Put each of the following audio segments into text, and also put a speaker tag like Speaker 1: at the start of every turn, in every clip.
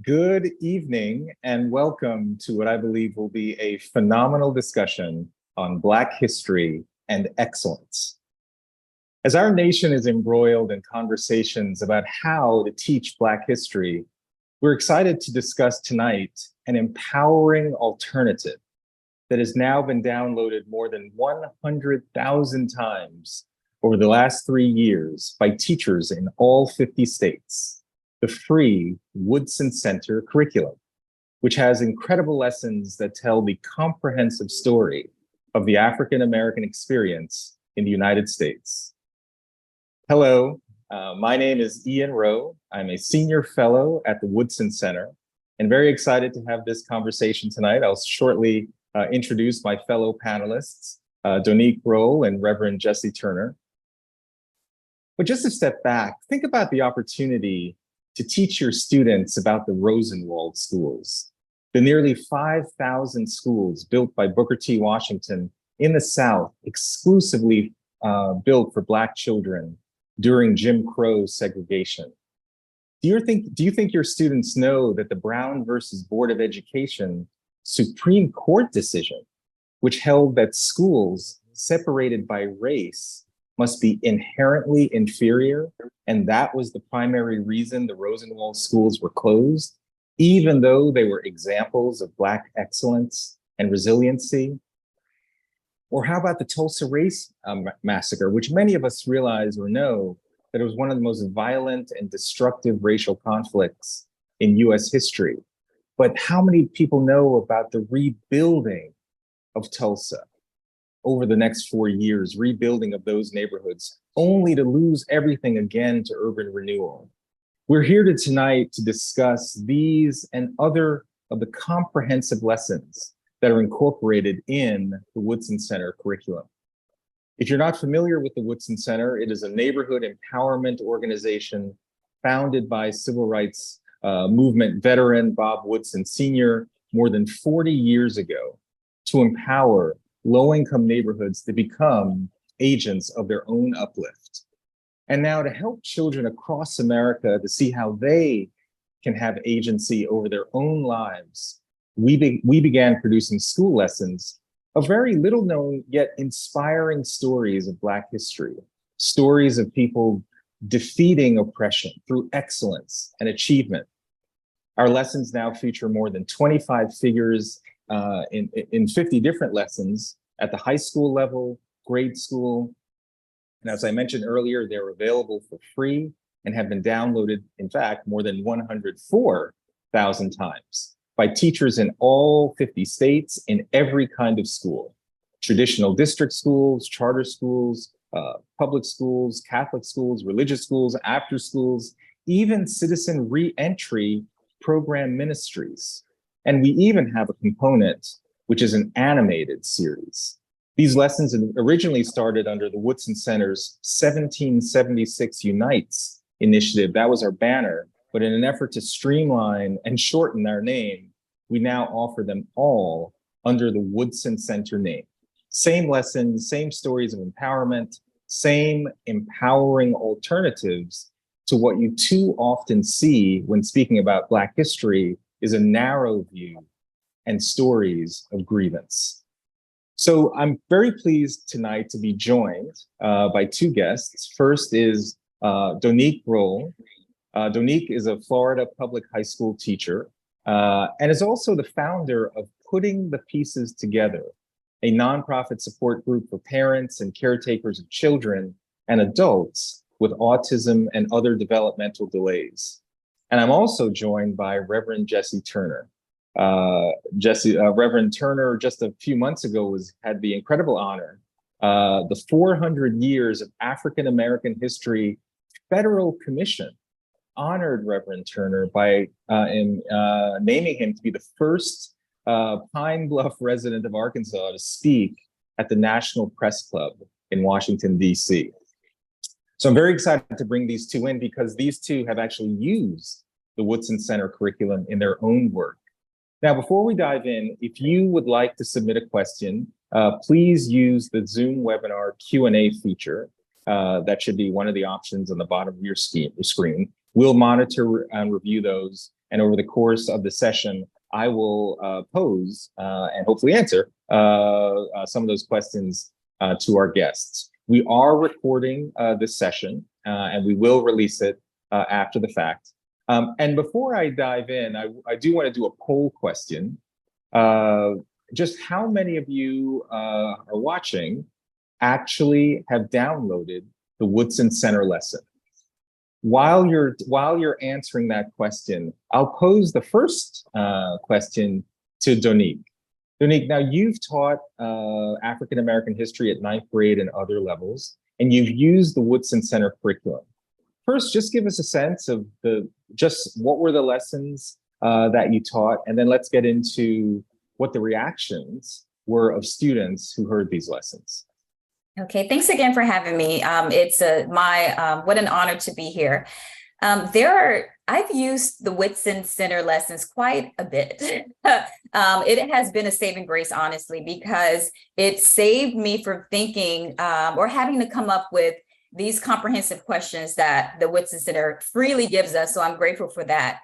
Speaker 1: Good evening and welcome to what I believe will be a phenomenal discussion on Black history and excellence. As our nation is embroiled in conversations about how to teach Black history, we're excited to discuss tonight an empowering alternative that has now been downloaded more than 100,000 times over the last 3 years by teachers in all 50 states. The free Woodson Center curriculum, which has incredible lessons that tell the comprehensive story of the African-American experience in the United States. Hello, my name is Ian Rowe. I'm a senior fellow at the Woodson Center and very excited to have this conversation tonight. I'll shortly introduce my fellow panelists, Donique Rowe and Reverend Jesse Turner. But just to step back, think about the opportunity to teach your students about the Rosenwald schools, the nearly 5,000 schools built by Booker T. Washington in the South, exclusively built for Black children during Jim Crow segregation. Do you think your students know that the Brown versus Board of Education Supreme Court decision, which held that schools separated by race must be inherently inferior, and that was the primary reason the Rosenwald schools were closed, even though they were examples of Black excellence and resiliency? Or how about the Tulsa Race Massacre, which many of us realize or know that it was one of the most violent and destructive racial conflicts in US history. But how many people know about the rebuilding of Tulsa over the next 4 years, rebuilding of those neighborhoods, only to lose everything again to urban renewal? We're here tonight to discuss these and other of the comprehensive lessons that are incorporated in the Woodson Center curriculum. If you're not familiar with the Woodson Center, it is a neighborhood empowerment organization founded by civil rights movement veteran Bob Woodson Sr. more than 40 years ago to empower low-income neighborhoods to become agents of their own uplift. And now to help children across America to see how they can have agency over their own lives, we began producing school lessons of very little known yet inspiring stories of Black history, stories of people defeating oppression through excellence and achievement. Our lessons now feature more than 25 figures in 50 different lessons at the high school level, grade school. And as I mentioned earlier, they're available for free and have been downloaded, in fact, more than 104,000 times by teachers in all 50 states in every kind of school: traditional district schools, charter schools, public schools, Catholic schools, religious schools, after schools, even citizen re-entry program ministries. And we even have a component which is an animated series. These lessons originally started under the Woodson Center's 1776 Unites initiative. That was our banner, but in an effort to streamline and shorten our name, we now offer them all under the Woodson Center name. Same lessons, same stories of empowerment, same empowering alternatives to what you too often see when speaking about Black history is a narrow view and stories of grievance. So I'm very pleased tonight to be joined by two guests. First is Donique Rowe. Donique is a Florida public high school teacher and is also the founder of Putting the Pieces Together, a nonprofit support group for parents and caretakers of children and adults with autism and other developmental delays. And I'm also joined by Reverend Jesse Turner. Reverend Turner, just a few months ago, had the incredible honor, the 400 years of African-American history Federal Commission honored Reverend Turner by naming him to be the first Pine Bluff resident of Arkansas to speak at the National Press Club in Washington, D.C. So I'm very excited to bring these two in because these two have actually used the Woodson Center curriculum in their own work. Now, before we dive in, if you would like to submit a question, please use the Zoom webinar Q&A feature. That should be one of the options on the bottom of your screen. We'll monitor and review those And over the course of the session, I will pose and hopefully answer some of those questions to our guests. We are recording this session and we will release it after the fact. And before I dive in, I do want to do a poll question. Just how many of you are watching actually have downloaded the Woodson Center lesson? While you're answering that question, I'll pose the first question to Donique. Donique, now you've taught African American history at 9th grade and other levels, and you've used the Woodson Center curriculum. First, just give us a sense of what were the lessons that you taught, and then let's get into what the reactions were of students who heard these lessons.
Speaker 2: Okay, thanks again for having me. It's what an honor to be here. I've used the Woodson Center lessons quite a bit. It has been a saving grace, honestly, because it saved me from thinking or having to come up with these comprehensive questions that the Woodson Center freely gives us. So I'm grateful for that.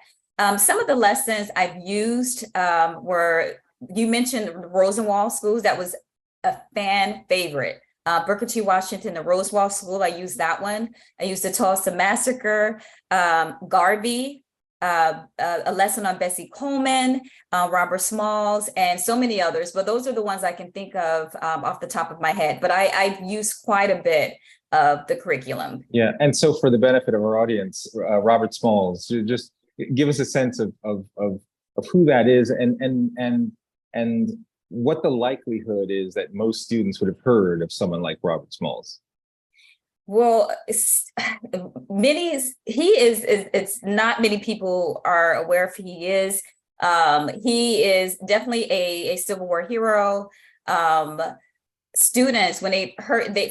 Speaker 2: Some of the lessons I've used were, you mentioned Rosenwald schools. That was a fan favorite. Booker T. Washington, the Rosenwald School, I used that one. I used the Tulsa Massacre, Garvey, a lesson on Bessie Coleman, Robert Smalls, and so many others. But those are the ones I can think of off the top of my head. But I've used quite a bit of the curriculum.
Speaker 1: Yeah, and so for the benefit of our audience, Robert Smalls, just give us a sense of who that is and what the likelihood is that most students would have heard of someone like Robert Smalls.
Speaker 2: Well, it's not many people are aware of who he is. He is definitely a Civil War hero. Students, when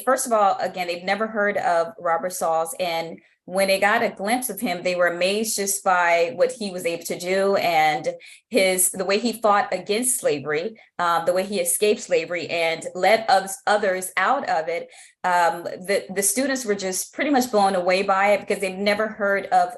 Speaker 2: first of all, again, they've never heard of Robert Smalls, and when they got a glimpse of him, they were amazed just by what he was able to do and the way he fought against slavery, the way he escaped slavery and led others out of it. The students were just pretty much blown away by it because they've never heard of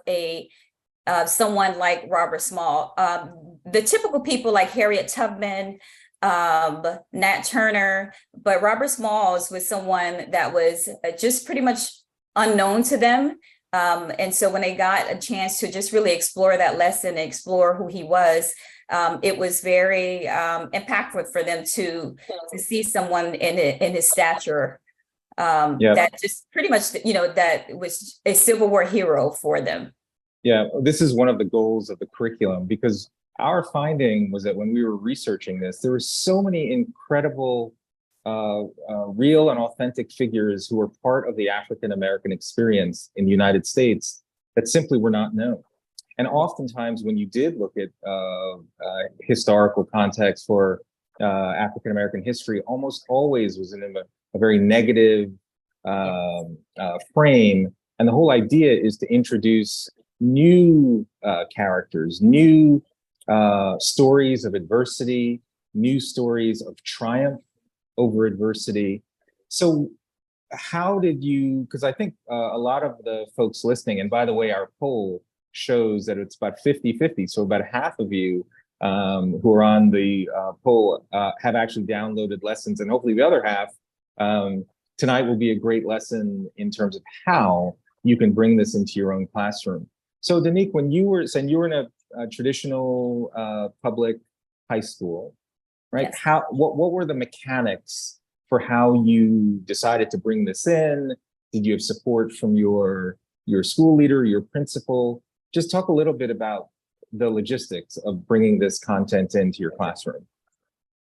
Speaker 2: someone like Robert Smalls. The typical people like Harriet Tubman, Nat Turner, but Robert Smalls was someone that was just pretty much unknown to them. And so when they got a chance to just really explore that lesson and explore who he was, it was very impactful for them to see someone in his stature that just pretty much, that was a Civil War hero for them.
Speaker 1: Yeah, this is one of the goals of the curriculum, because our finding was that when we were researching this, there were so many incredible real and authentic figures who were part of the African American experience in the United States that simply were not known. And oftentimes when you did look at historical context for African American history, almost always was in a very negative frame. And the whole idea is to introduce new characters, new stories of adversity, new stories of triumph over adversity. So how did you, because I think a lot of the folks listening, and by the way, our poll shows that it's about 50-50. So about half of you who are on the poll have actually downloaded lessons, and hopefully the other half, tonight will be a great lesson in terms of how you can bring this into your own classroom. So Donique, when you were in a traditional public high school, right? Yes. What were the mechanics for how you decided to bring this in? Did you have support from your school leader, your principal? Just talk a little bit about the logistics of bringing this content into your classroom.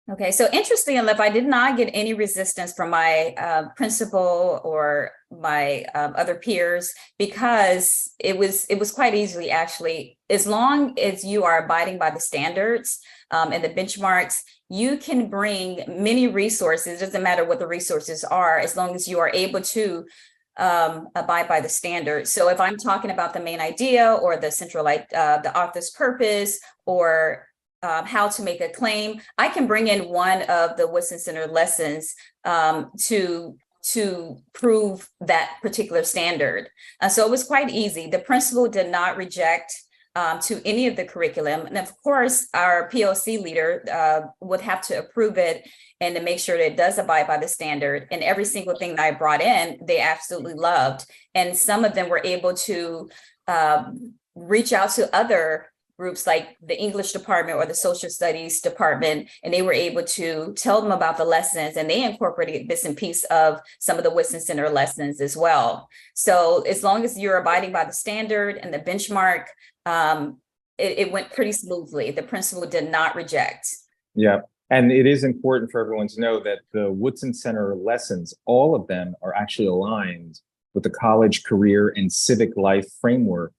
Speaker 2: Okay, so interestingly enough, I did not get any resistance from my principal or my other peers, because it was quite easily, actually, as long as you are abiding by the standards and the benchmarks, you can bring many resources. It doesn't matter what the resources are, as long as you are able to abide by the standards. So if I'm talking about the main idea or the central, the author's purpose, or how to make a claim, I can bring in one of the Woodson Center lessons to prove that particular standard. So it was quite easy. The principal did not reject to any of the curriculum. And of course, our POC leader would have to approve it and to make sure that it does abide by the standard. And every single thing that I brought in, they absolutely loved. And some of them were able to reach out to other groups like the English department or the social studies department, and they were able to tell them about the lessons, and they incorporated bits and pieces of some of the Woodson Center lessons as well. So as long as you're abiding by the standard and the benchmark, it went pretty smoothly. The principal did not reject.
Speaker 1: Yeah, and it is important for everyone to know that the Woodson Center lessons, all of them are actually aligned with the college, career, and civic life framework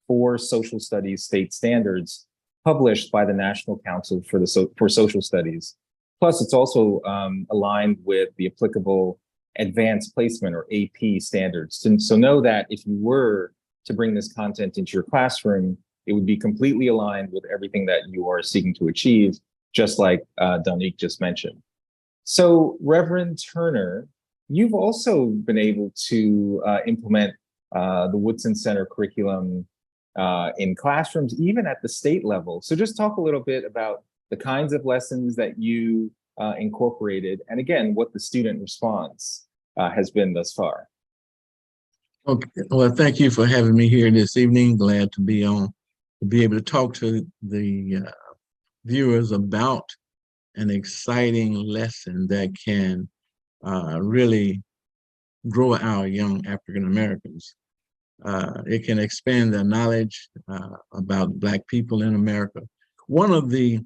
Speaker 1: for social studies state standards published by the National Council for Social Studies. Plus, it's also aligned with the applicable advanced placement or AP standards. So know that if you were to bring this content into your classroom, it would be completely aligned with everything that you are seeking to achieve, just like Donique just mentioned. So Reverend Turner, you've also been able to implement the Woodson Center curriculum in classrooms, even at the state level. So just talk a little bit about the kinds of lessons that you incorporated, and again, what the student response has been thus far.
Speaker 3: Okay, well, thank you for having me here this evening. Glad to be on, to be able to talk to the viewers about an exciting lesson that can really grow our young African Americans. It can expand their knowledge about Black people in America. One of the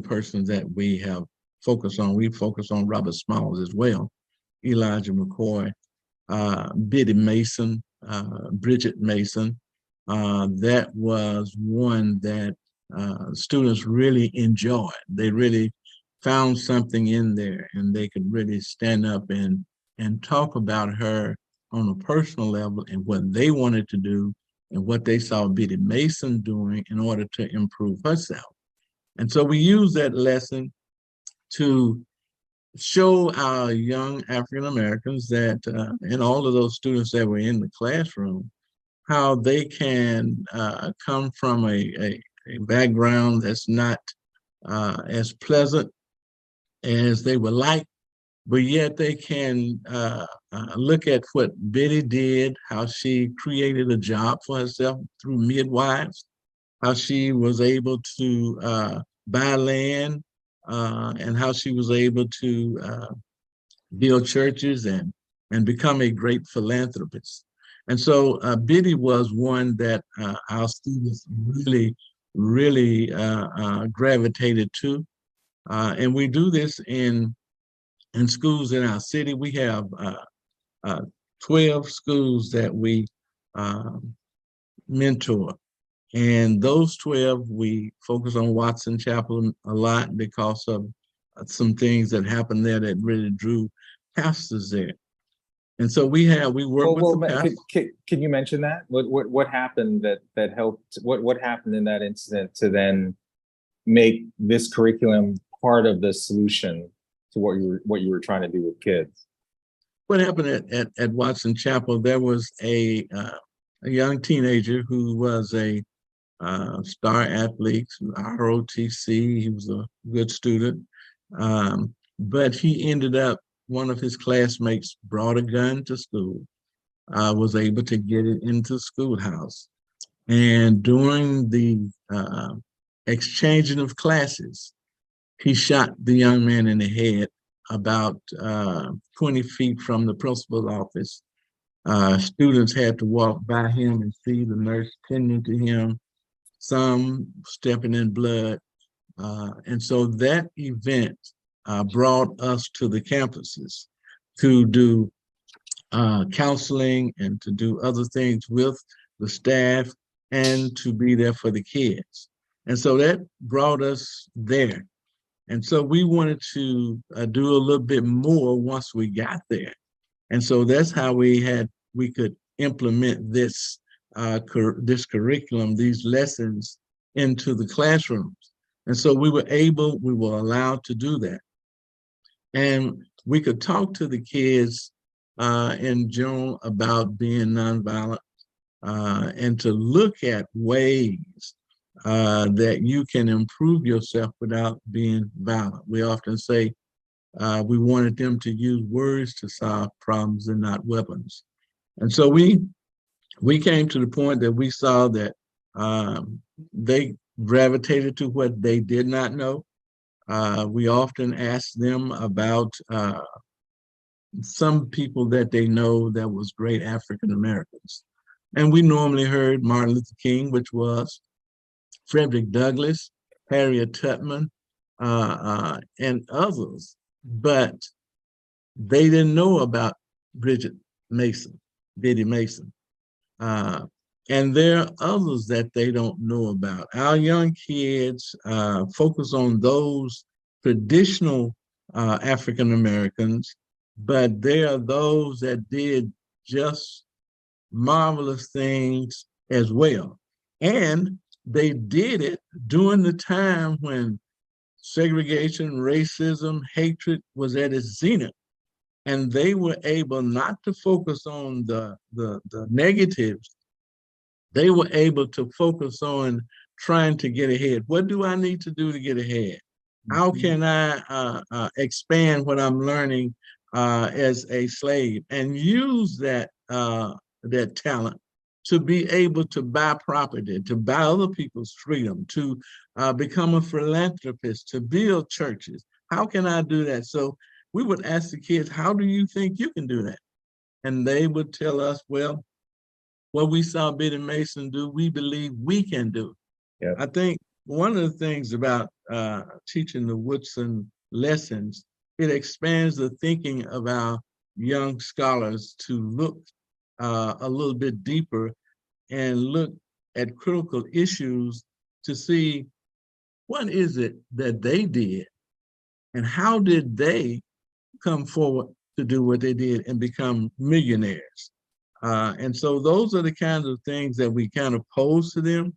Speaker 3: persons that we have focused on, we focus on Robert Smalls as well, Elijah McCoy, Biddy Mason, Bridget Mason. That was one that students really enjoyed. They really found something in there, and they could really stand up and talk about her on a personal level and what they wanted to do and what they saw Biddy Mason doing in order to improve herself. And so we use that lesson to show our young African Americans that, and all of those students that were in the classroom, how they can come from a background that's not as pleasant as they would like, but yet they can look at what Biddy did, how she created a job for herself through midwives, how she was able to buy land, and how she was able to build churches and become a great philanthropist. And so Biddy was one that our students really gravitated to. And we do this in schools in our city. We have 12 schools that we mentor. And those 12, we focus on Woodson Chapel a lot because of some things that happened there that really drew pastors there. And so we work with the pastors.
Speaker 1: Can you mention that? What happened that helped? What happened in that incident to then make this curriculum part of the solution to what you were trying to do with kids?
Speaker 3: What happened at Woodson Chapel? There was a young teenager who was a star athlete, ROTC. He was a good student, but he ended up, one of his classmates brought a gun to school, was able to get it into the schoolhouse. And during the exchanging of classes, he shot the young man in the head about 20 feet from the principal's office. Students had to walk by him and see the nurse tending to him, some stepping in blood. And so that event brought us to the campuses to do counseling and to do other things with the staff and to be there for the kids. And so that brought us there. And so we wanted to do a little bit more once we got there. And so that's how we could implement this curriculum, these lessons into the classrooms. And so we were allowed to do that. And we could talk to the kids in general about being nonviolent, and to look at ways that you can improve yourself without being violent. We often say we wanted them to use words to solve problems and not weapons. And so we came to the point that we saw that they gravitated to what they did not know. We often asked them about some people that they know that was great African Americans. And we normally heard Martin Luther King, which was Frederick Douglass, Harriet Tubman, and others, but they didn't know about Bridget Mason, Biddy Mason. And there are others that they don't know about. Our young kids focus on those traditional African Americans, but there are those that did just marvelous things as well. And they did it during the time when segregation, racism, hatred was at its zenith. And they were able not to focus on the negatives. They were able to focus on trying to get ahead. What do I need to do to get ahead? How can I expand what I'm learning as a slave, and use that talent to be able to buy property, to buy other people's freedom, to become a philanthropist, to build churches? How can I do that? So we would ask the kids, how do you think you can do that? And they would tell us, well, what we saw Biddy Mason do, we believe we can do.
Speaker 1: Yeah.
Speaker 3: I think one of the things about teaching the Woodson lessons, it expands the thinking of our young scholars to look a little bit deeper and look at critical issues to see what is it that they did and how did they come forward to do what they did and become millionaires. And so those are the kinds of things that we kind of pose to them.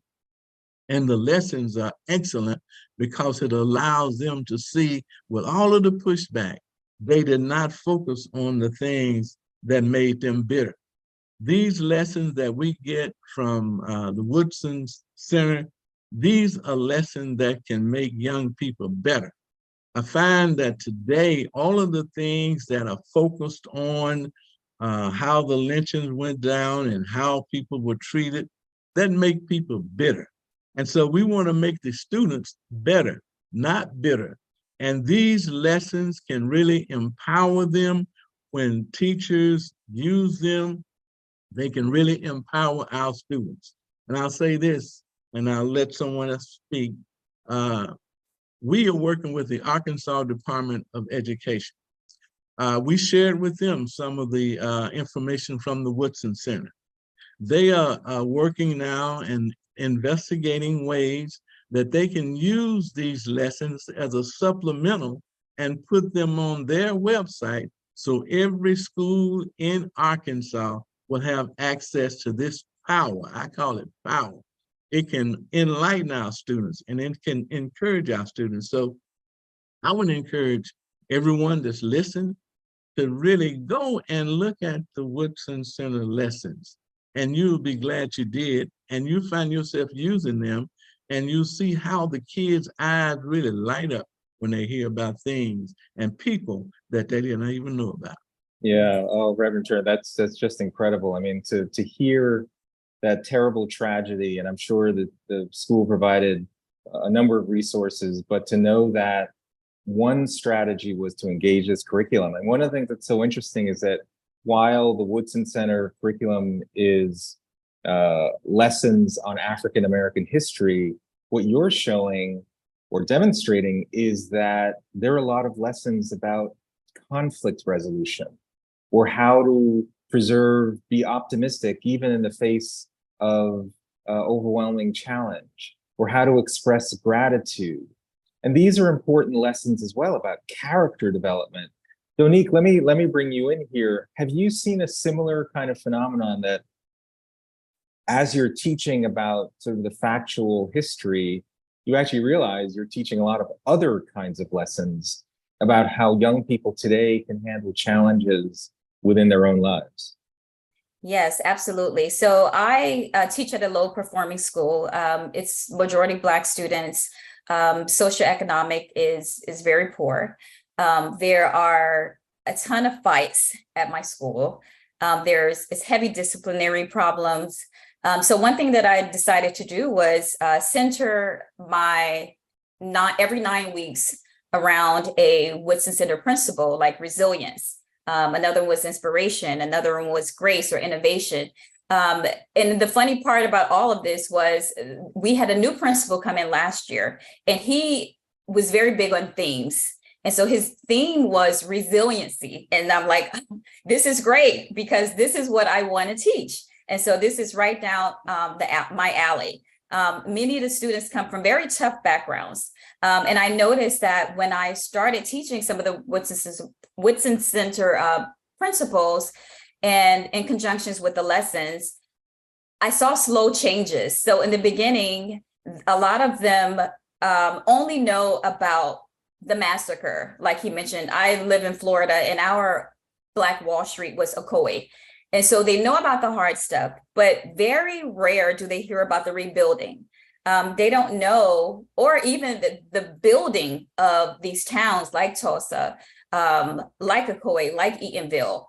Speaker 3: And the lessons are excellent because it allows them to see, with all of the pushback, they did not focus on the things that made them bitter. These lessons that we get from the Woodson Center, these are lessons that can make young people better. I find that today, all of the things that are focused on how the lynchings went down and how people were treated, that make people bitter. And so we want to make the students better, not bitter. And these lessons can really empower them. When teachers use them, they can really empower our students. And I'll say this, and I'll let someone else speak. We are working with the Arkansas Department of Education. We shared with them some of the information from the Woodson Center. They are working now and investigating ways that they can use these lessons as a supplemental and put them on their website so every school in Arkansas will have access to this power. I call it power. It can enlighten our students and it can encourage our students. So I would encourage everyone that's listening to really go and look at the Woodson Center lessons, and you'll be glad you did, and you find yourself using them, and you see how the kids' eyes really light up when they hear about things and people that they didn't even know about.
Speaker 1: Yeah, oh, Reverend Turner, that's just incredible. I mean, to hear that terrible tragedy, and I'm sure that the school provided a number of resources, but to know that one strategy was to engage this curriculum. And one of the things that's so interesting is that while the Woodson Center curriculum is lessons on African American history, what you're showing or demonstrating is that there are a lot of lessons about conflict resolution, or how to preserve, be optimistic, even in the face of overwhelming challenge, or how to express gratitude. And these are important lessons as well about character development. Donique, let me bring you in here. Have you seen a similar kind of phenomenon that as you're teaching about sort of the factual history, you actually realize you're teaching a lot of other kinds of lessons about how young people today can handle challenges within their own lives?
Speaker 2: Yes, absolutely. So I teach at a low performing school. It's majority Black students. Socioeconomic is very poor. There are a ton of fights at my school. It's heavy disciplinary problems. So one thing that I decided to do was center my not every 9 weeks around a Woodson Center principle, like resilience. Another was inspiration. Another one was grace or innovation. And the funny part about all of this was we had a new principal come in last year, and he was very big on themes. And so his theme was resiliency. And I'm like, this is great because this is what I want to teach. And so this is right down my alley. Many of the students come from very tough backgrounds. And I noticed that when I started teaching some of the Woodson Center principles and in conjunctions with the lessons, I saw slow changes. So in the beginning, a lot of them only know about the massacre. Like he mentioned, I live in Florida and our Black Wall Street was Ocoee. And so they know about the hard stuff, but very rare do they hear about the rebuilding. They don't know, or even the building of these towns like Tulsa, like Ocoee, like Eatonville.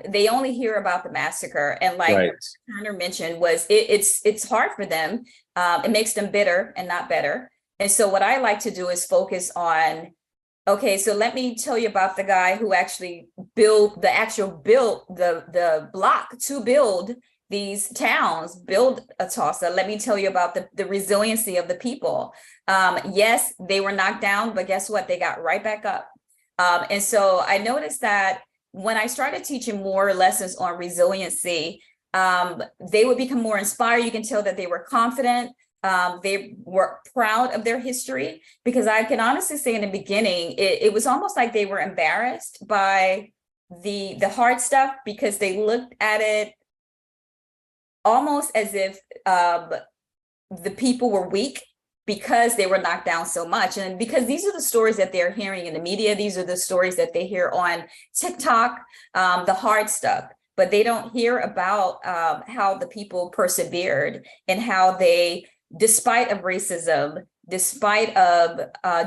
Speaker 2: They only hear about the massacre. And like
Speaker 1: Right.
Speaker 2: Turner mentioned, it's hard for them. It makes them bitter and not better. And so what I like to do is focus on, okay, so let me tell you about the guy who actually built the block to build these towns, build a Tulsa. Let me tell you about the resiliency of the people. Yes, they were knocked down, but guess what? They got right back up. And so I noticed that when I started teaching more lessons on resiliency, they would become more inspired. You can tell that they were confident. They were proud of their history, because I can honestly say in the beginning, it was almost like they were embarrassed by the hard stuff, because they looked at it almost as if the people were weak because they were knocked down so much. And because these are the stories that they're hearing in the media, these are the stories that they hear on TikTok, the hard stuff. But they don't hear about how the people persevered and how they, despite of racism, despite of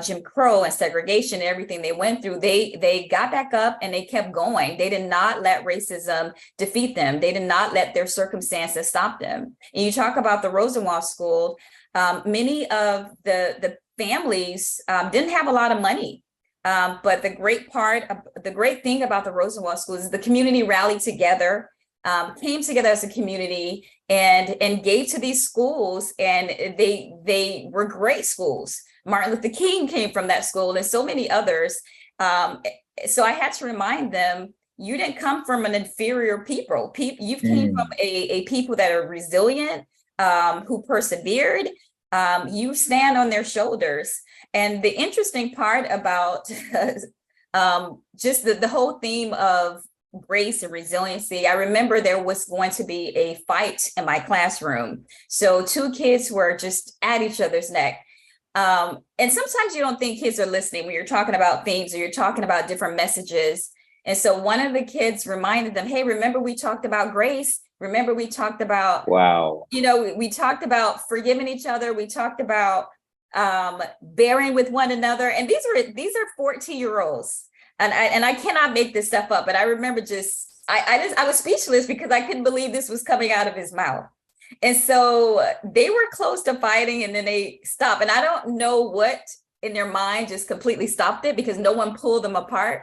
Speaker 2: Jim Crow and segregation and everything they went through, they got back up and they kept going. They did not let racism defeat them. They did not let their circumstances stop them. And you talk about the Rosenwald School, many of the families didn't have a lot of money. But the great thing about the Rosenwald School is the community rallied together, came together as a community and gave to these schools, and they were great schools. Martin Luther King came from that school and so many others. So I had to remind them, you didn't come from an inferior people. You came from a people that are resilient, who persevered. You stand on their shoulders. And the interesting part about just the whole theme of grace and resiliency, I remember there was going to be a fight in my classroom. So two kids were just at each other's neck. And sometimes you don't think kids are listening when you're talking about themes or you're talking about different messages. And so one of the kids reminded them, hey, remember we talked about grace? Remember we talked about,
Speaker 1: Wow.
Speaker 2: we talked about forgiving each other. We talked about bearing with one another. And these are 14-year-olds. And I cannot make this stuff up, but I remember I was speechless because I couldn't believe this was coming out of his mouth. And so they were close to fighting, and then they stopped. And I don't know what in their mind just completely stopped it, because no one pulled them apart.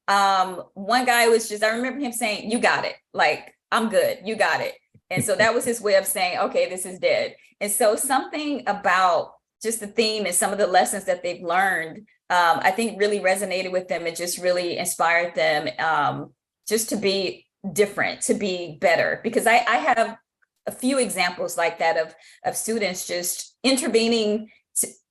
Speaker 2: One guy I remember him saying, you got it. Like, I'm good. You got it. And so that was his way of saying, okay, this is dead. And so something about just the theme and some of the lessons that they've learned, I think really resonated with them. It just really inspired them just to be different, to be better. Because I have a few examples like that of students just intervening.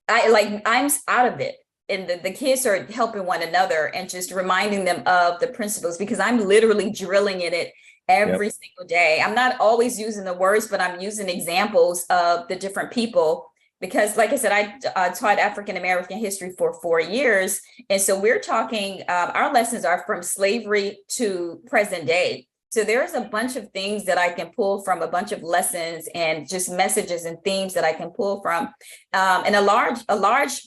Speaker 2: I'm out of it. And the kids are helping one another and just reminding them of the principles, because I'm literally drilling in it every single day. I'm not always using the words, but I'm using examples of the different people. Because like I said, I taught African-American history for 4 years. And so we're talking, our lessons are from slavery to present day. So there's a bunch of things that I can pull from, a bunch of lessons and just messages and themes that I can pull from. And a large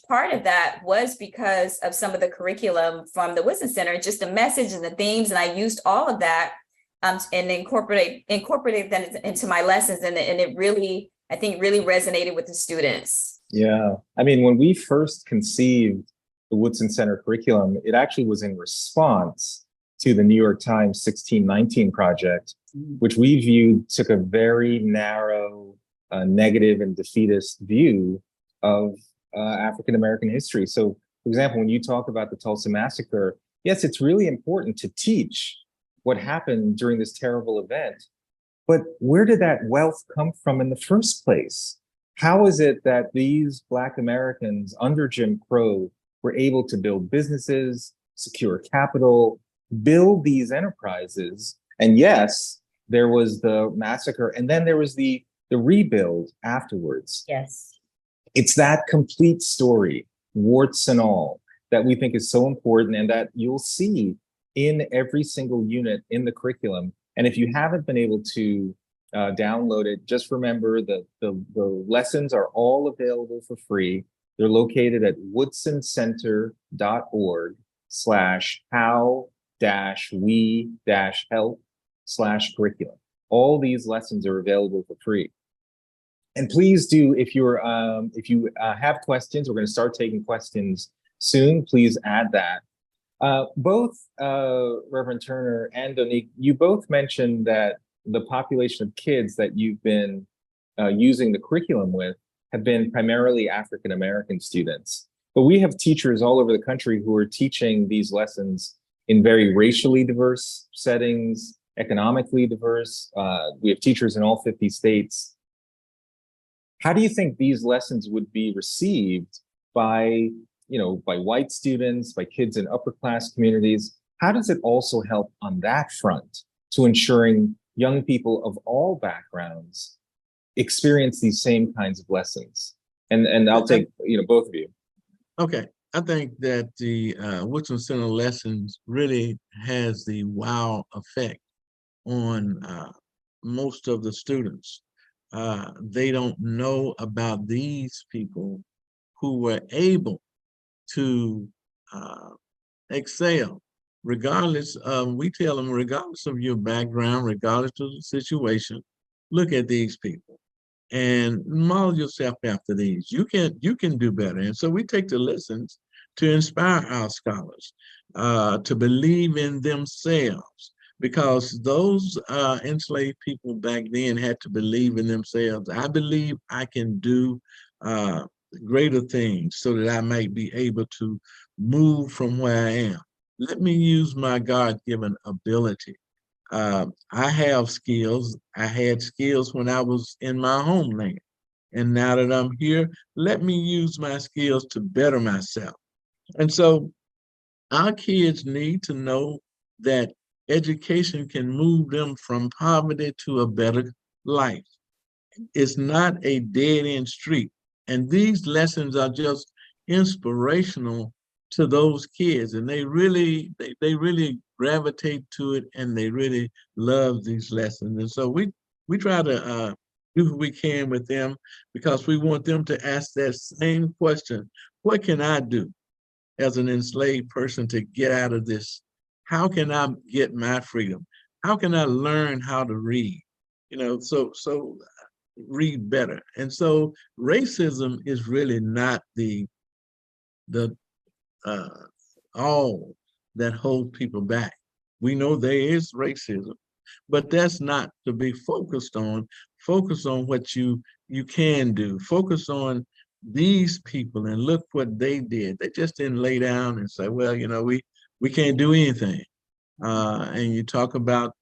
Speaker 2: part of that was because of some of the curriculum from the Woodson Center, just the message and the themes. And I used all of that and incorporated that into my lessons. And it really, I think, really resonated with the students.
Speaker 1: Yeah. I mean, when we first conceived the Woodson Center curriculum, it actually was in response to the New York Times 1619 project, which we viewed took a very narrow, negative and defeatist view of African-American history. So, for example, when you talk about the Tulsa Massacre, yes, it's really important to teach what happened during this terrible event, but where did that wealth come from in the first place? How is it that these Black Americans under Jim Crow were able to build businesses, secure capital, build these enterprises? And yes, there was the massacre, and then there was the rebuild afterwards.
Speaker 2: Yes.
Speaker 1: It's that complete story, warts and all, that we think is so important and that you'll see in every single unit in the curriculum. And if you haven't been able to download it, just remember that the lessons are all available for free. They're located at woodsoncenter.org/how-we-help/curriculum. All these lessons are available for free. And please do, if you have questions, we're going to start taking questions soon. Please add that. Both Reverend Turner and Donique, you both mentioned that the population of kids that you've been using the curriculum with have been primarily African-American students. But we have teachers all over the country who are teaching these lessons in very racially diverse settings, economically diverse. We have teachers in all 50 states. How do you think these lessons would be received by white students, by kids in upper class communities? How does it also help on that front to ensuring young people of all backgrounds experience these same kinds of lessons? And I'll take both of you.
Speaker 3: Okay, I think that the Woodson Center lessons really has the wow effect on most of the students. They don't know about these people who were able to excel, regardless of, we tell them, regardless of your background, regardless of the situation, look at these people and model yourself after these. You can do better. And so we take the lessons to inspire our scholars to believe in themselves, because those enslaved people back then had to believe in themselves. I believe I can do greater things so that I might be able to move from where I am. Let me use my God-given ability. I have skills. I had skills when I was in my homeland. And now that I'm here, let me use my skills to better myself. And so our kids need to know that education can move them from poverty to a better life. It's not a dead-end street. And these lessons are just inspirational to those kids, and they really gravitate to it, and they really love these lessons. And so we try to do what we can with them, because we want them to ask that same question: what can I do as an enslaved person to get out of this? How can I get my freedom? How can I learn how to read? So read better. And so racism is really not the all that holds people back. We know there is racism, but that's not to be focused on. Focus on what you can do. Focus on these people and look what they did. They just didn't lay down and say, well, we can't do anything. And you talk about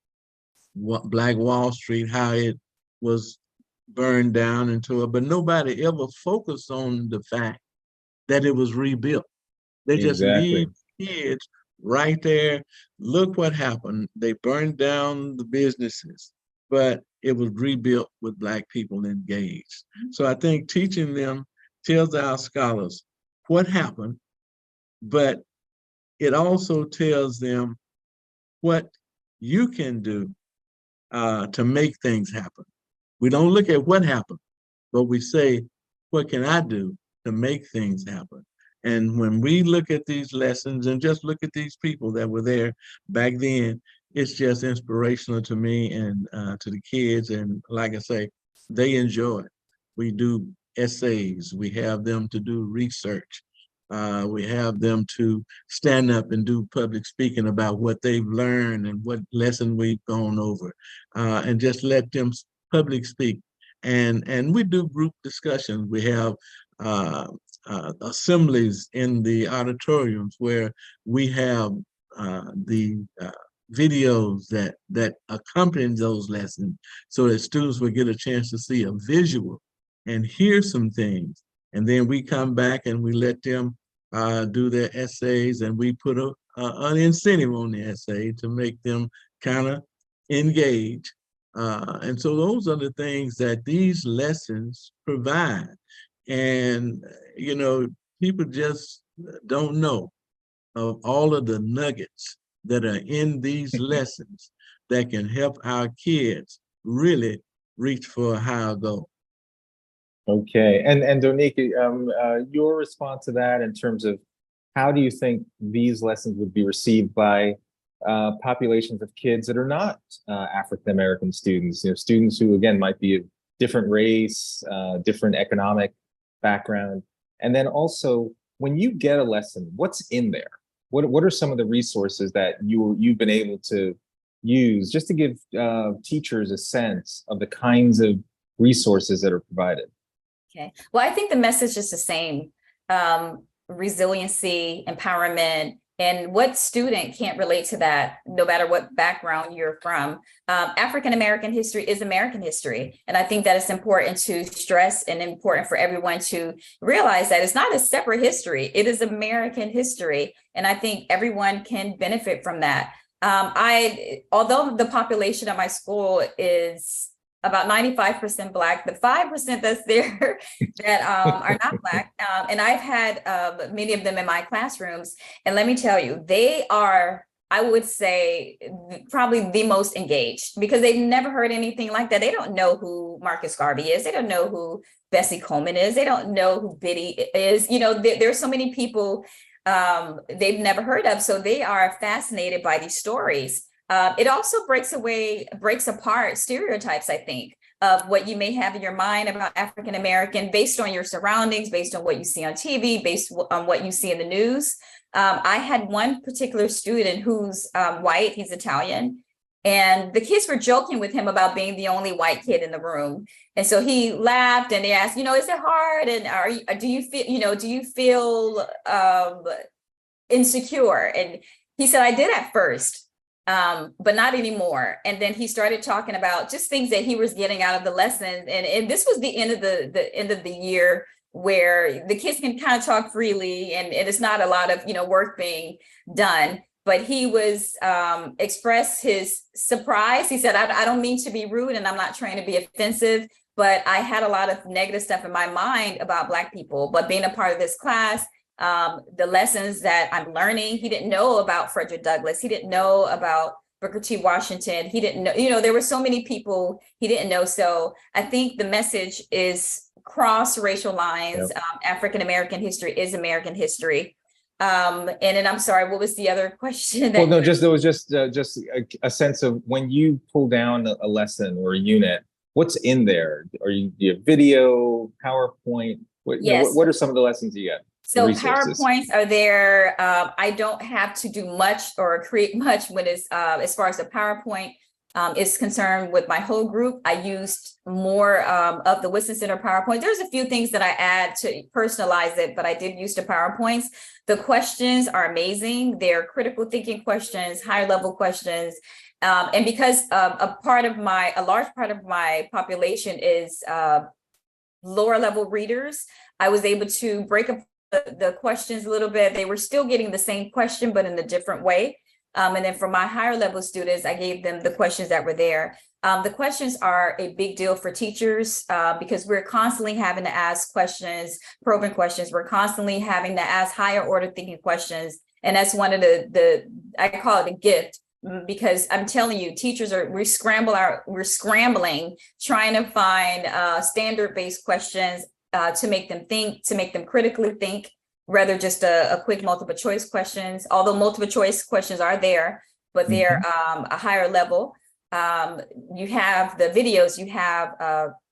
Speaker 3: Black Wall Street, how it was burned down into it, but nobody ever focused on the fact that it was rebuilt. They just leave kids right there. Look what happened. They burned down the businesses, but it was rebuilt with Black people engaged. So I think teaching them tells our scholars what happened, but it also tells them what you can do to make things happen. We don't look at what happened, but we say, what can I do to make things happen? And when we look at these lessons and just look at these people that were there back then, it's just inspirational to me and to the kids. And like I say, they enjoy it. We do essays. We have them to do research. We have them to stand up and do public speaking about what they've learned and what lesson we've gone over, and just let them public speak. And we do group discussions. We have assemblies in the auditoriums where we have the videos that accompany those lessons, so that students will get a chance to see a visual and hear some things. And then we come back and we let them do their essays, and we put an incentive on the essay to make them kind of engage. And so those are the things that these lessons provide. And, you know, people just don't know of all of the nuggets that are in these lessons that can help our kids really reach for a higher goal.
Speaker 1: Okay, and Donique, your response to that in terms of how do you think these lessons would be received by populations of kids that are not African American students, you know, students who again might be of different race, different economic background, and then also when you get a lesson, what's in there? What are some of the resources that you've been able to use just to give teachers a sense of the kinds of resources that are provided?
Speaker 2: Okay. Well, I think the message is the same. Resiliency, empowerment, and what student can't relate to that, no matter what background you're from. African American history is American history. And I think that it's important to stress and important for everyone to realize that it's not a separate history. It is American history. And I think everyone can benefit from that. Although the population of my school is about 95% Black, the 5% that's there that are not Black. And I've had many of them in my classrooms. And let me tell you, they are, I would say, probably the most engaged because they've never heard anything like that. They don't know who Marcus Garvey is. They don't know who Bessie Coleman is. They don't know who Biddy is. You know, there's so many people they've never heard of. So they are fascinated by these stories. It also breaks apart stereotypes, I think, of what you may have in your mind about African American based on your surroundings, based on what you see on TV, based on what you see in the news. I had one particular student who's white, he's Italian, and the kids were joking with him about being the only white kid in the room. And so he laughed and they asked, you know, is it hard? And do you feel insecure? And he said, I did at first. But not anymore. And then he started talking about just things that he was getting out of the lesson. And this was the end of the end of the year where the kids can kind of talk freely and it's not a lot of, you know, work being done. But he was expressed his surprise. He said, I don't mean to be rude and I'm not trying to be offensive, but I had a lot of negative stuff in my mind about Black people. But being a part of this class, the lessons that I'm learning, he didn't know about Frederick Douglass. He didn't know about Booker T. Washington. He didn't know, you know, there were so many people he didn't know. So I think the message is cross racial lines. Yep. African American history is American history. And then I'm sorry, what was the other question?
Speaker 1: Well, no, there was just a sense of when you pull down a lesson or a unit, what's in there? Do you have video, PowerPoint?
Speaker 2: Yes.
Speaker 1: What are some of the lessons you get?
Speaker 2: So PowerPoints are there. I don't have to do much or create much when it's as far as the PowerPoint is concerned with my whole group. I used more of the Woodson Center PowerPoint. There's a few things that I add to personalize it, but I did use the PowerPoints. The questions are amazing. They're critical thinking questions, higher level questions. And because a large part of my population is lower level readers, I was able to break up the questions a little bit. They were still getting the same question, but in a different way. And then for my higher level students, I gave them the questions that were there. The questions are a big deal for teachers because we're constantly having to ask questions, probing questions. We're constantly having to ask higher order thinking questions. And that's one of I call it a gift because I'm telling you, teachers we're scrambling, trying to find standard-based questions to make them think, to make them critically think, rather just a quick multiple choice questions. Although multiple choice questions are there, but they're a higher level. You have the videos, you have,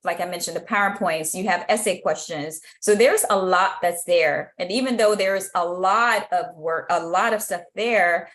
Speaker 2: like I mentioned, the PowerPoints, you have essay questions. So there's a lot that's there. And even though there's a lot of work, a lot of stuff there,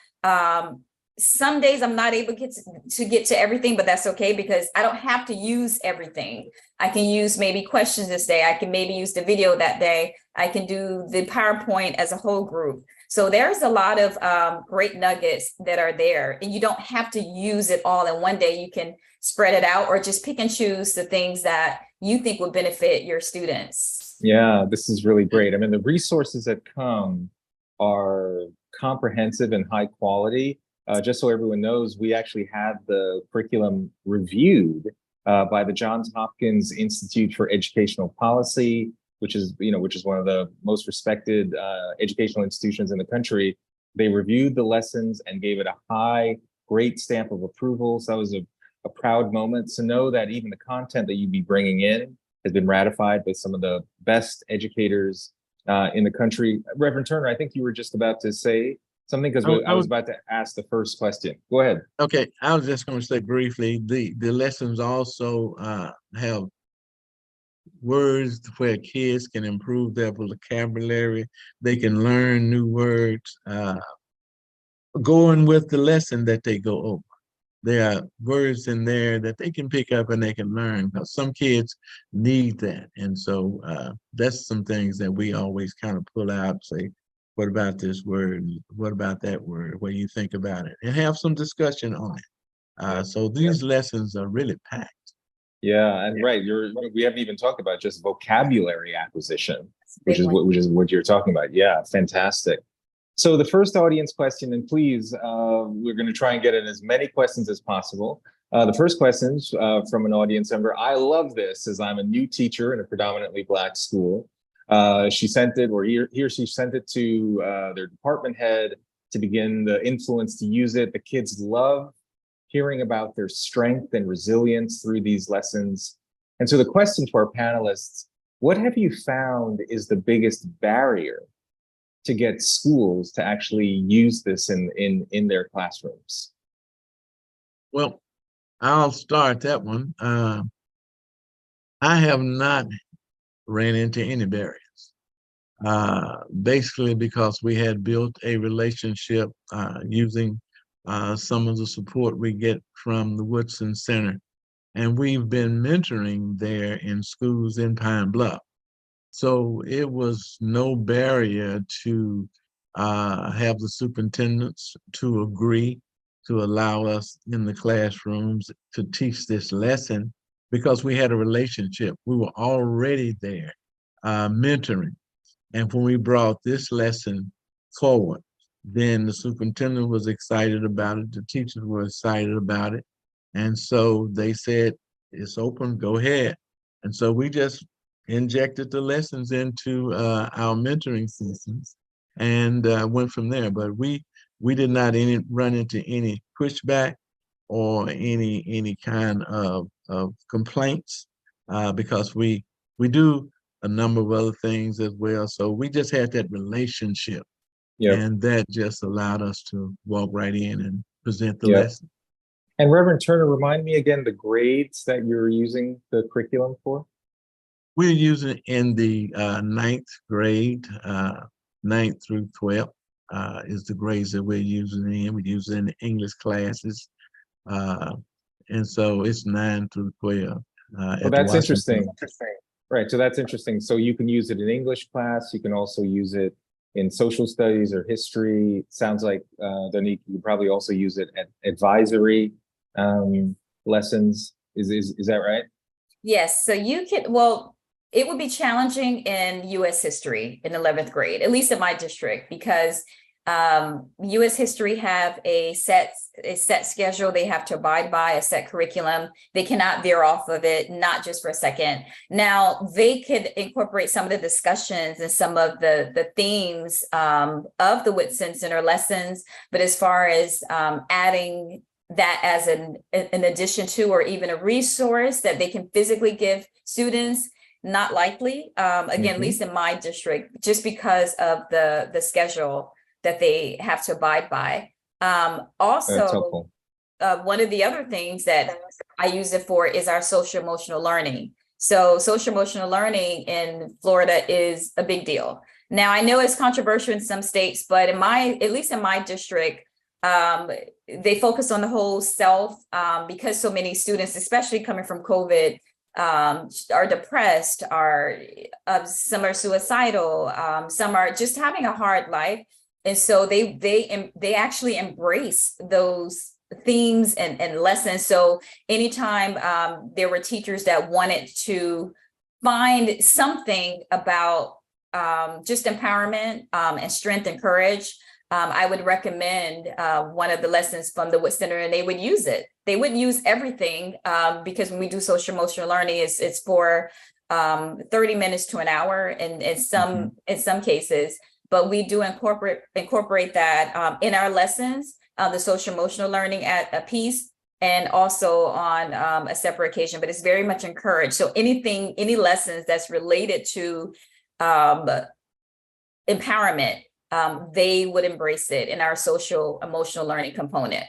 Speaker 2: some days I'm not able to get to everything, but that's okay, because I don't have to use everything. I can use maybe questions this day. I can maybe use the video that day. I can do the PowerPoint as a whole group. So there's a lot of great nuggets that are there, and you don't have to use it all in one day. You can spread it out or just pick and choose the things that you think would benefit your students.
Speaker 1: Yeah, this is really great. I mean, the resources that come are comprehensive and high quality. Just so everyone knows, we actually had the curriculum reviewed by the Johns Hopkins Institute for Educational Policy, which is one of the most respected educational institutions in the country. They reviewed the lessons and gave it a high, great stamp of approval. So that was a proud moment to know that even the content that you'd be bringing in has been ratified by some of the best educators in the country. Reverend Turner, I think you were just about to say something, because I was about to ask the first question. Go ahead.
Speaker 3: Okay, I was just going to say briefly, the lessons also have words where kids can improve their vocabulary. They can learn new words, going with the lesson that they go over. There are words in there that they can pick up and they can learn, because some kids need that. And so that's some things that we always kind of pull out, say, what about this word? What about that word? What do you think about it? And have some discussion on it. So these lessons are really packed.
Speaker 1: Yeah, and right, we haven't even talked about just vocabulary acquisition, which is what you're talking about. Yeah, fantastic. So the first audience question, and please, we're going to try and get in as many questions as possible. The first question's from an audience member. I love this, as I'm a new teacher in a predominantly Black school. She sent it, or he or she sent it to their department head to begin the influence to use it. The kids love hearing about their strength and resilience through these lessons. And so the question to our panelists, what have you found is the biggest barrier to get schools to actually use this in their classrooms?
Speaker 3: Well, I'll start that one. I have not ran into any barriers, basically because we had built a relationship using some of the support we get from the Woodson Center. And we've been mentoring there in schools in Pine Bluff. So it was no barrier to have the superintendents to agree to allow us in the classrooms to teach this lesson, because we had a relationship. We were already there mentoring. And when we brought this lesson forward, then the superintendent was excited about it. The teachers were excited about it. And so they said, it's open, go ahead. And so we just injected the lessons into our mentoring sessions and went from there. But we did not run into any pushback or any kind of complaints because we do a number of other things as well. So we just had that relationship. Yep. And that just allowed us to walk right in and present the lesson.
Speaker 1: And Reverend Turner, remind me again the grades that you're using the curriculum for?
Speaker 3: We're using it in the 9th grade, 9th through 12th is the grades that we're using in. We use it in the English classes. And so it's 9 through 12.
Speaker 1: Well, that's interesting. Right, so that's interesting. So you can use it in English class. You can also use it in social studies or history. Sounds like Donique, you could probably also use it at advisory lessons. Is that right?
Speaker 2: Yes, so you can, well, it would be challenging in US history in 11th grade, at least in my district, because U.S. history have a set schedule they have to abide by, a set curriculum. They cannot veer off of it, not just for a second. Now, they could incorporate some of the discussions and some of the themes of the Woodson Center lessons, but as far as adding that as an addition to, or even a resource that they can physically give students, not likely. Again, at least in my district, just because of the schedule that they have to abide by. Also, one of the other things that I use it for is our social emotional learning. So social emotional learning in Florida is a big deal. Now, I know it's controversial in some states, but at least in my district, they focus on the whole self, because so many students, especially coming from COVID, are depressed, some are suicidal, some are just having a hard life. And so they actually embrace those themes and lessons. So anytime there were teachers that wanted to find something about just empowerment and strength and courage, I would recommend one of the lessons from the Woodson Center, and they would use it. They wouldn't use everything because when we do social emotional learning, it's for 30 minutes to an hour, and in some cases. But we do incorporate that in our lessons, the social emotional learning at a piece, and also on a separate occasion. But it's very much encouraged. So any lessons that's related to empowerment, they would embrace it in our social emotional learning component.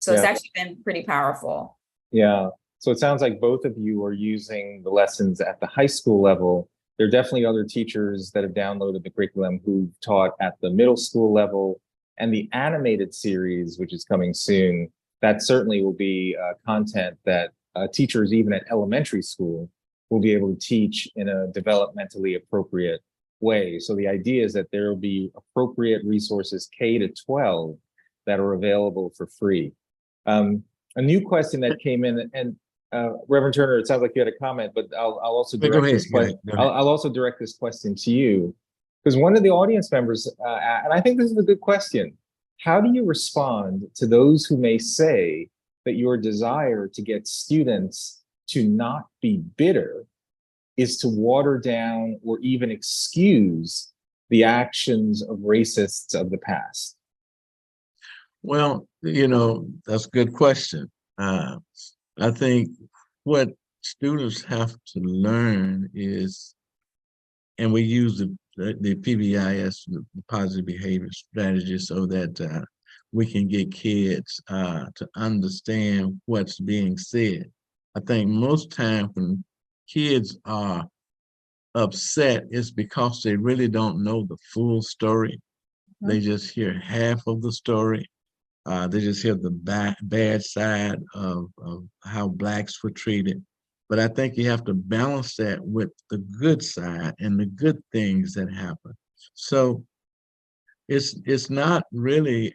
Speaker 2: So it's actually been pretty powerful.
Speaker 1: Yeah. So it sounds like both of you are using the lessons at the high school level. There are definitely other teachers that have downloaded the curriculum who've taught at the middle school level, and the animated series, which is coming soon, that certainly will be content that teachers, even at elementary school, will be able to teach in a developmentally appropriate way. So the idea is that there will be appropriate resources K to 12 that are available for free. A new question that came in, and Reverend Turner, it sounds like you had a comment, but I'll also direct this question. I'll also direct this question to you, because one of the audience members, and I think this is a good question. How do you respond to those who may say that your desire to get students to not be bitter is to water down or even excuse the actions of racists of the past?
Speaker 3: Well, that's a good question. I think what students have to learn is, and we use the PBIS, the positive behavior strategy, so that we can get kids to understand what's being said. I think most times when kids are upset, it's because they really don't know the full story. They just hear half of the story. They just hear the bad side of how Blacks were treated. But I think you have to balance that with the good side and the good things that happen. So it's not really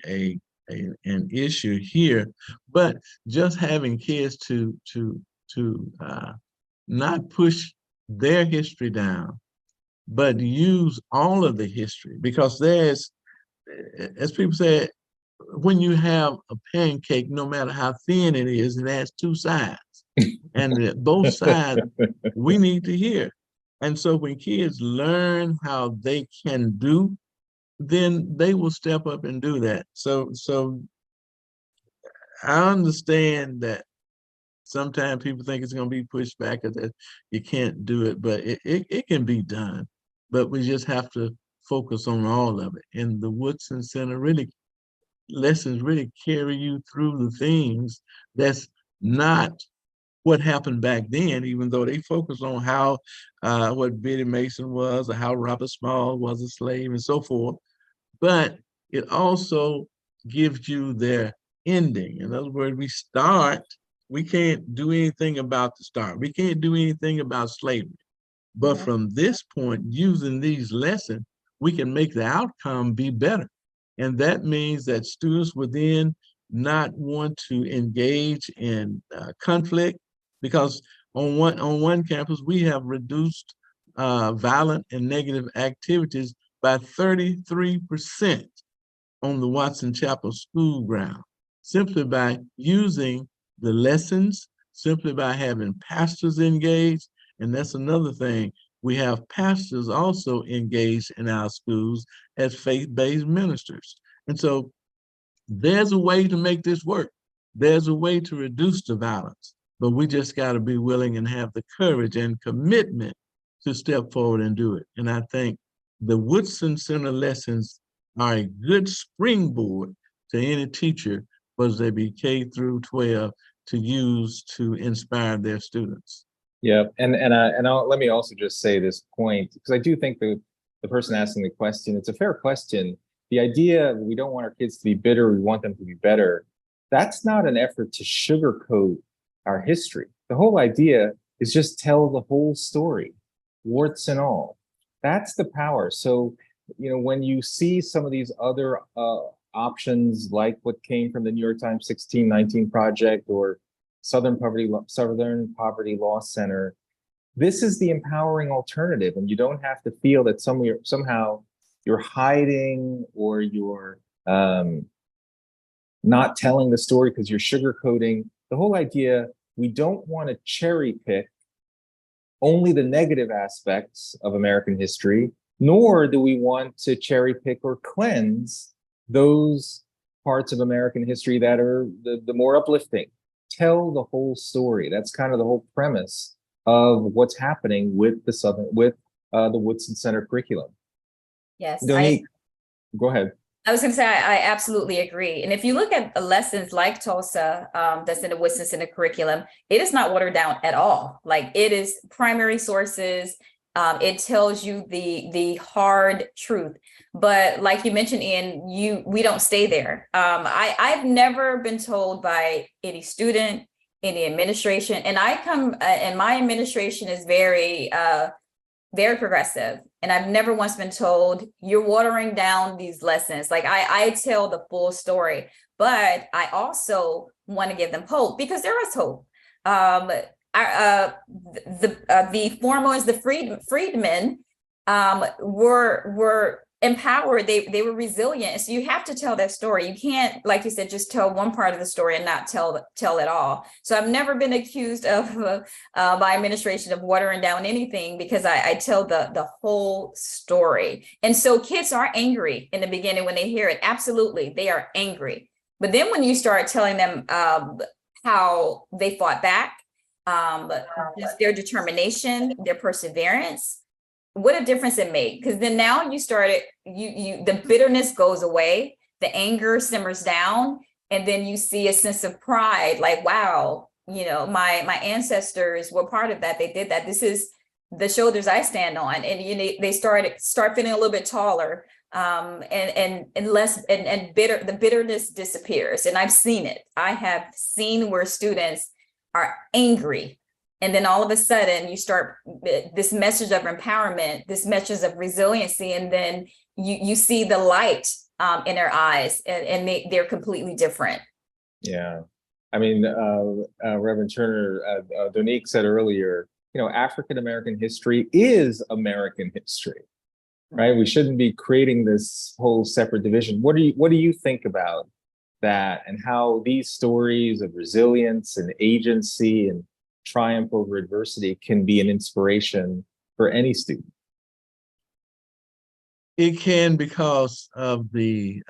Speaker 3: an issue here, but just having kids to not push their history down, but use all of the history, because there's, as people say, when you have a pancake, no matter how thin it is, it has two sides. And both sides we need to hear. And so when kids learn how they can do, then they will step up and do that. So I understand that sometimes people think it's going to be pushed back, or that you can't do it, but it can be done. But we just have to focus on all of it. And the Woodson Center lessons really carry you through the things that's not what happened back then, even though they focus on how what Biddy Mason was, or how Robert Small was a slave, and so forth. But it also gives you their ending. In other words, we can't do anything about the start. We can't do anything about slavery. But from this point, using these lessons, we can make the outcome be better. And that means that students will then not want to engage in conflict, because on one campus, we have reduced violent and negative activities by 33% on the Watson Chapel school ground, simply by using the lessons, simply by having pastors engaged. And that's another thing. We have pastors also engaged in our schools as faith-based ministers. And so there's a way to make this work. There's a way to reduce the violence, but we just got to be willing and have the courage and commitment to step forward and do it. And I think the Woodson Center lessons are a good springboard to any teacher, whether they be K through 12, to use to inspire their students.
Speaker 1: Yeah, let me also just say this point, because I do think the person asking the question, it's a fair question. The idea that we don't want our kids to be bitter, we want them to be better, that's not an effort to sugarcoat our history. The whole idea is just tell the whole story, warts and all. That's the power. So, you know, when you see some of these other options, like what came from the New York Times 1619 Project or Southern Poverty Law Center, this is the empowering alternative, and you don't have to feel that somehow you're hiding or you're not telling the story because you're sugarcoating. The whole idea, we don't want to cherry pick only the negative aspects of American history, nor do we want to cherry pick or cleanse those parts of American history that are the more uplifting. Tell the whole story. That's kind of the whole premise of what's happening with the Woodson Center curriculum.
Speaker 2: Yes,
Speaker 1: Donique, go ahead.
Speaker 2: I was going to say, I absolutely agree. And if you look at lessons like Tulsa, that's in the Woodson Center curriculum, it is not watered down at all. Like, it is primary sources. It tells you the hard truth. But like you mentioned, Ian, we don't stay there. I've never been told by any student, any administration, and and my administration is very progressive. And I've never once been told you're watering down these lessons. Like, I tell the full story, but I also want to give them hope, because there is hope. The foremost, the freedmen were empowered. They were resilient. So you have to tell that story. You can't, like you said, just tell one part of the story and not tell it all. So I've never been accused of by administration of watering down anything, because I tell the whole story. And so kids are angry in the beginning when they hear it. Absolutely, they are angry. But then when you start telling them how they fought back, just their determination, their perseverance, what a difference it made. Because then now the bitterness goes away, the anger simmers down, and then you see a sense of pride, like, wow, you know, my ancestors were part of that. They did that. This is the shoulders I stand on. And you know, they start feeling a little bit taller, and less, and the bitterness disappears. And I've seen it. I have seen where students are angry, and then all of a sudden you start this message of empowerment, this message of resiliency, and then you see the light in their eyes, and they're completely different.
Speaker 1: Yeah, I mean, Reverend Turner, Donique said earlier, you know, African American history is American history, right? We shouldn't be creating this whole separate division. What do you think about that, and how these stories of resilience and agency and triumph over adversity can be an inspiration for any student?
Speaker 3: It can, because of the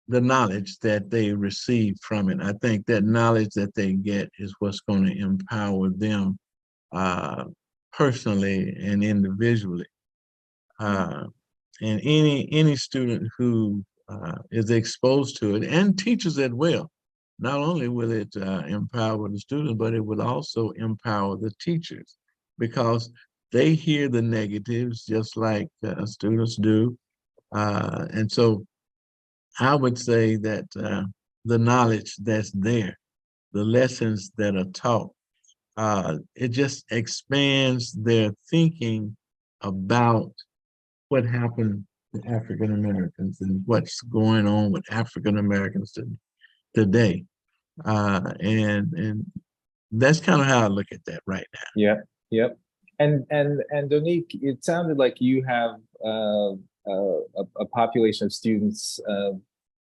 Speaker 3: knowledge that they receive from it. I think that knowledge that they get is what's going to empower them personally and individually. And any student who is exposed to it, and teachers as well, not only will it empower the students, but it will also empower the teachers, because they hear the negatives just like students do. And so I would say that the knowledge that's there, the lessons that are taught, it just expands their thinking about what happened to African Americans and what's going on with African Americans today. And that's kind of how I look at that right now.
Speaker 1: Yep. And Donique, it sounded like you have a population of students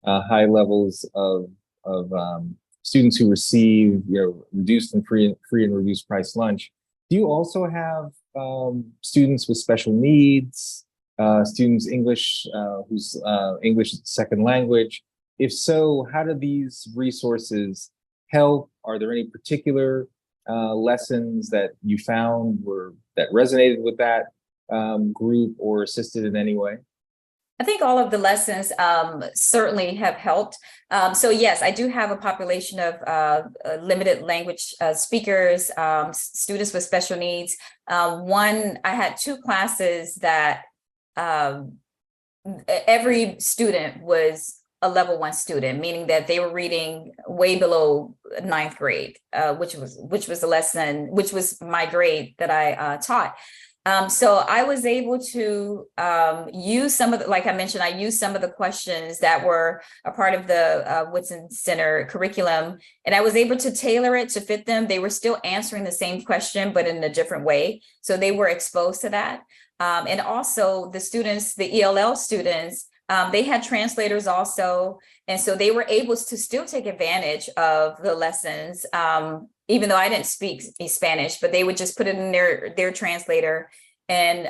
Speaker 1: high levels of students who receive, reduced and free and reduced price lunch. Do you also have students with special needs, students whose English is a second language? If so, how do these resources help? Are there any particular lessons that you found that resonated with that group or assisted in any way?
Speaker 2: I think all of the lessons certainly have helped. So yes, I do have a population of limited language speakers, students with special needs. I had two classes that every student was a level 1 student, meaning that they were reading way below 9th grade, which was a lesson, which was my grade that I taught. So I was able to use some of the, like I mentioned, I used some of the questions that were a part of the Woodson Center curriculum, and I was able to tailor it to fit them. They were still answering the same question, but in a different way. So they were exposed to that. And also the students, the ELL students, they had translators also. And so they were able to still take advantage of the lessons, even though I didn't speak Spanish, but they would just put it in their translator, and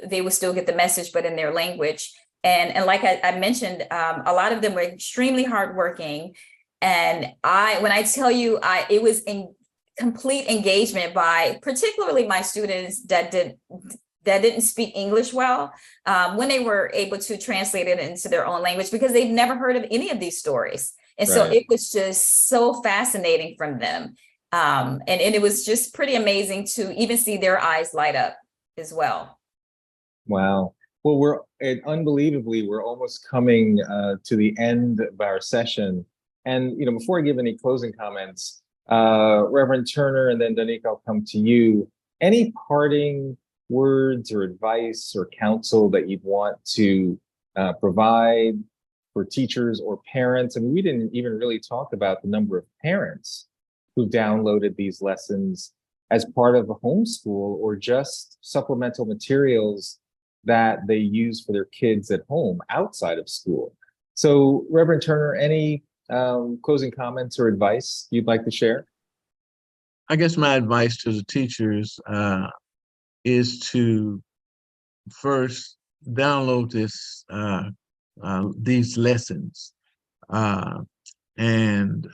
Speaker 2: they would still get the message, but in their language. And like I mentioned, a lot of them were extremely hardworking. And when I tell you, it was in complete engagement by particularly my students that didn't speak English well, when they were able to translate it into their own language, because they've never heard of any of these stories. And so it was just so fascinating from them. And it was just pretty amazing to even see their eyes light up as well.
Speaker 1: Wow. Well, unbelievably, we're almost coming to the end of our session. And, before I give any closing comments, Reverend Turner, and then Donique, I'll come to you. Any parting words or advice or counsel that you'd want to provide for teachers or parents? I mean, we didn't even really talk about the number of parents who downloaded these lessons as part of a homeschool or just supplemental materials that they use for their kids at home outside of school. So, Reverend Turner, any closing comments or advice you'd like to share?
Speaker 3: I guess my advice to the teachers is to first download these lessons and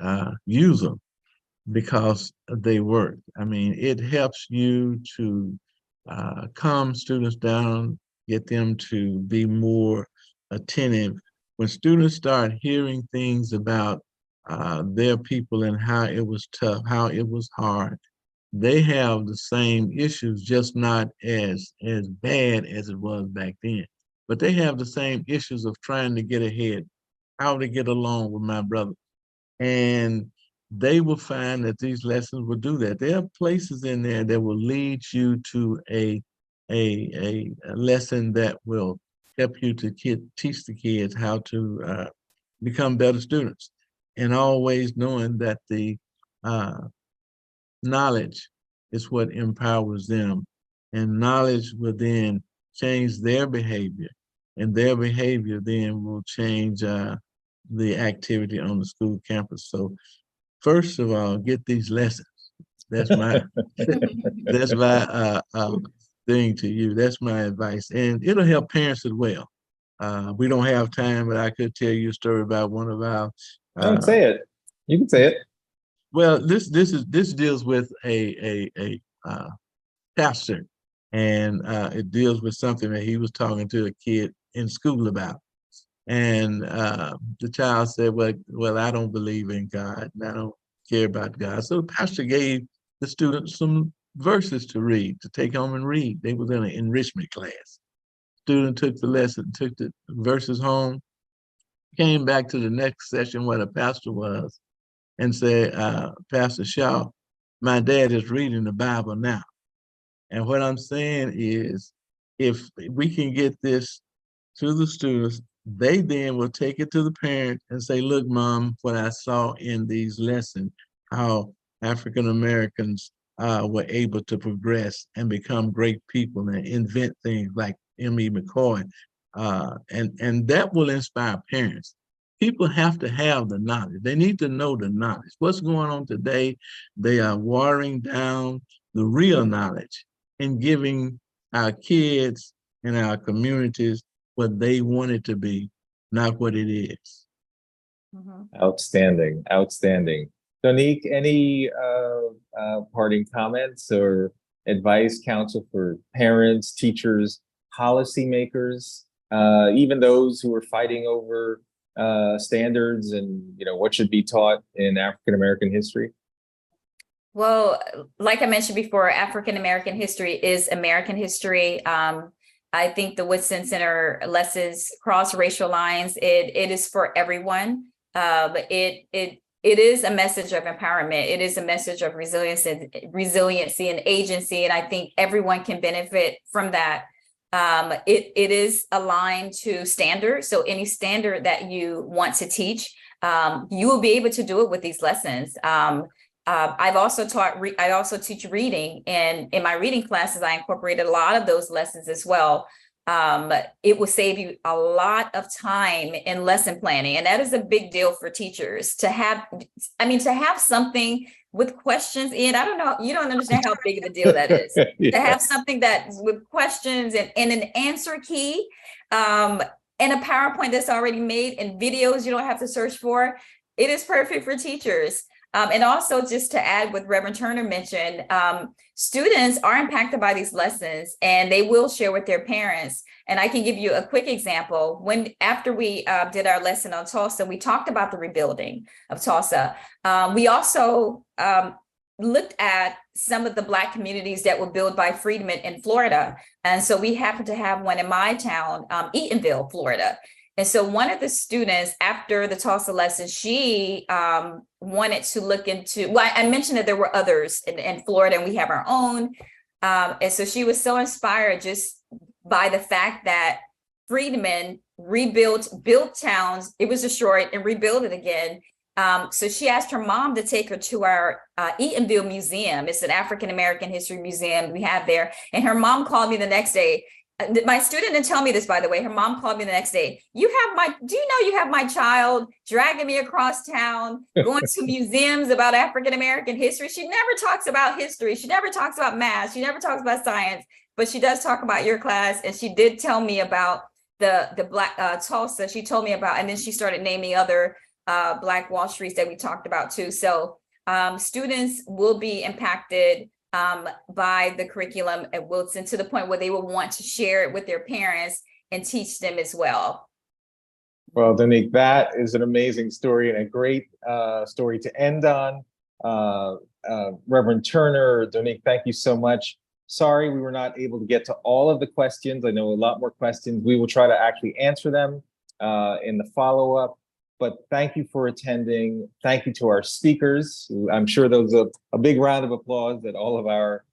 Speaker 3: use them, because they work. I mean, it helps you to calm students down, get them to be more attentive. When students start hearing things about their people and how it was tough, how it was hard, they have the same issues, just not as bad as it was back then. But they have the same issues of trying to get ahead, how to get along with my brother. And they will find that these lessons will do that. There are places in there that will lead you to a lesson that will help you to teach the kids how to become better students, and always knowing that the knowledge is what empowers them, and knowledge will then change their behavior, and their behavior then will change the activity on the school campus. So first of all, get these lessons. That's my that's my thing to you. That's my advice, and it'll help parents as well. We don't have time, but I could tell you a story about one of our.
Speaker 1: Don't say it. You can say it.
Speaker 3: Well, this deals with a pastor, and it deals with something that he was talking to a kid in school about. And the child said, well, I don't believe in God, and I don't care about God. So the pastor gave the students some verses to read, to take home and read. They was in an enrichment class. Student took the lesson, took the verses home, came back to the next session where the pastor was, and said, Pastor Shaw, my dad is reading the Bible now. And what I'm saying is, if we can get this to the students, they then will take it to the parent and say, look, Mom, what I saw in these lessons, how African Americans were able to progress and become great people and invent things like M.E. McCoy. And that will inspire parents. people have to have the knowledge. They need to know the knowledge. What's going on today? They are watering down the real knowledge and giving our kids and our communities what they want it to be, not what it is.
Speaker 1: Outstanding, outstanding. Donique, any parting comments or advice, counsel for parents, teachers, policymakers, even those who are fighting over standards and what should be taught in African American history?
Speaker 2: Well, like I mentioned before, African American history is American history. I think the Woodson Center lessons cross racial lines. It is for everyone. It is a message of empowerment. It is a message of resiliency and agency, and I think everyone can benefit from that. It is aligned to standards. So any standard that you want to teach, you will be able to do it with these lessons. I also teach reading, and in my reading classes, I incorporated a lot of those lessons as well. It will save you a lot of time in lesson planning. And that is a big deal for teachers to have something with questions in. I don't know, you don't understand how big of a deal that is.
Speaker 1: Yeah.
Speaker 2: To have something that with questions and an answer key, and a PowerPoint that's already made and videos you don't have to search for. It is perfect for teachers. And also, just to add what Reverend Turner mentioned, students are impacted by these lessons and they will share with their parents. And I can give you a quick example. After we did our lesson on Tulsa, we talked about the rebuilding of Tulsa. We also looked at some of the Black communities that were built by freedmen in Florida. And so we happened to have one in my town, Eatonville, Florida. And so one of the students, after the Tulsa lesson, she wanted to look into, well, I mentioned that there were others in Florida and we have our own. And so she was so inspired just by the fact that freedmen built towns, it was destroyed and rebuilt it again. So she asked her mom to take her to our Eatonville Museum. It's an African American history museum we have there. And her mom called me the next day. My student didn't tell me this, by the way. Her mom called me the next day. Do you know you have my child dragging me across town, going to museums about African American history? She never talks about history. She never talks about math. She never talks about science, but she does talk about your class. And she did tell me about the Black Tulsa. She told me about, and then she started naming other Black Wall Streets that we talked about too. So students will be impacted by the curriculum at Woodson to the point where they will want to share it with their parents and teach them as well.
Speaker 1: Well, Donique, that is an amazing story and a great story to end on. Reverend Turner, Donique, thank you so much. Sorry we were not able to get to all of the questions. I know a lot more questions. We will try to actually answer them in the follow-up. But thank you for attending. Thank you to our speakers. I'm sure there was a big round of applause that all of our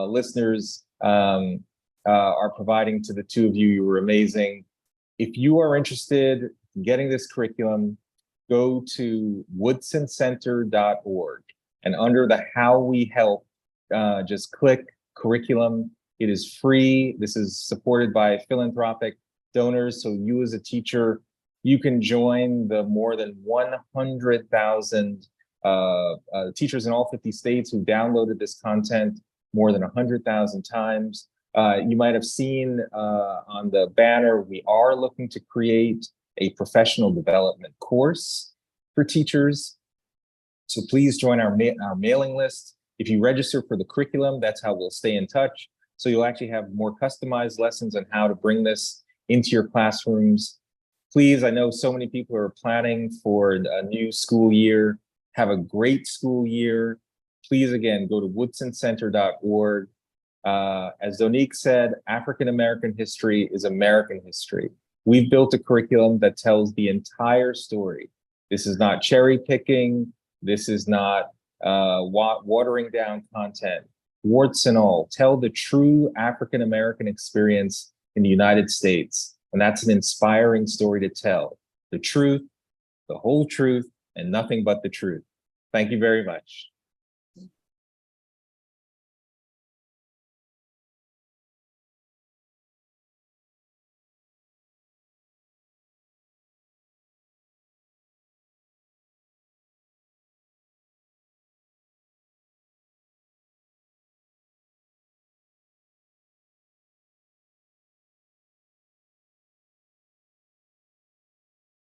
Speaker 1: listeners are providing to the two of you. You were amazing. If you are interested in getting this curriculum, go to woodsoncenter.org and under the How We Help, just click curriculum. It is free. This is supported by philanthropic donors. So you as a teacher, you can join the more than 100,000 teachers in all 50 states who downloaded this content more than 100,000 times. You might have seen on the banner, we are looking to create a professional development course for teachers. So please join our mailing list. If you register for the curriculum, that's how we'll stay in touch. So you'll actually have more customized lessons on how to bring this into your classrooms. Please, I know so many people are planning for a new school year. Have a great school year. Please, again, go to woodsoncenter.org. As Donique said, African American history is American history. We've built a curriculum that tells the entire story. This is not cherry picking. This is not watering down content. Warts and all, tell the true African American experience in the United States. And that's an inspiring story to tell. The truth, the whole truth, and nothing but the truth. Thank you very much.